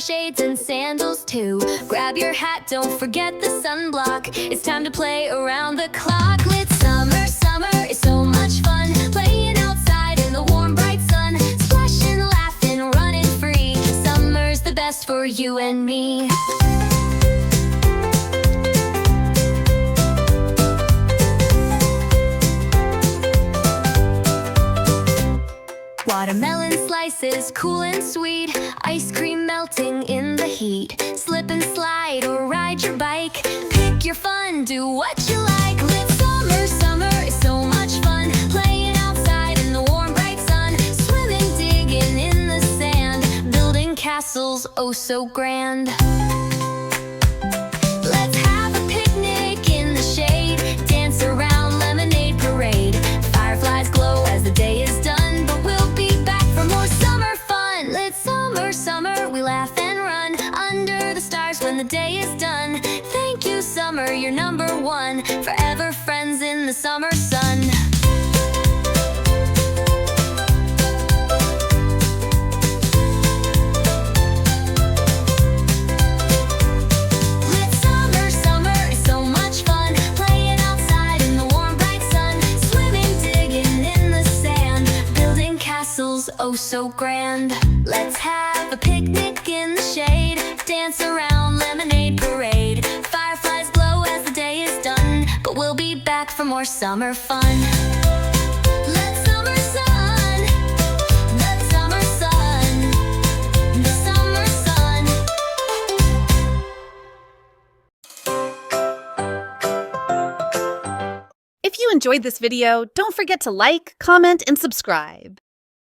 summer shades and sandals too. Grab your hat, don't forget the sunblock. It's time to play around the clock. It's summer, summer is so much fun. Playing outside in the warm, bright sun. Splashing, laughing, running free. Summer's the best for you and me. Watermelon slices, cool and sweet. Ice cream melting in the heat. Slip and slide or ride your bike. Pick your fun, do what you like. Live summer, summer is so much fun. Playing outside in the warm, bright sun. Swimming, digging in the sand. Building castles, oh so grand. Let's have a picnic in the shade. Dance around lemonade parade. Fireflies glow as the day is done. Summer, we laugh and run under the stars when the day is done. Thank you, summer, you're number one. Forever friends in the summer sun. Lit summer, summer is so much fun. Playing outside in the warm, bright sun. Swimming, digging in the sand. Building castles, oh so grand. Let's have a picnic in the shade. Dance around lemonade parade. Fireflies glow as the day is done. But we'll be back for more summer fun. Let summer sun, let summer sun, the summer sun. If you enjoyed this video, don't forget to like, comment, and subscribe.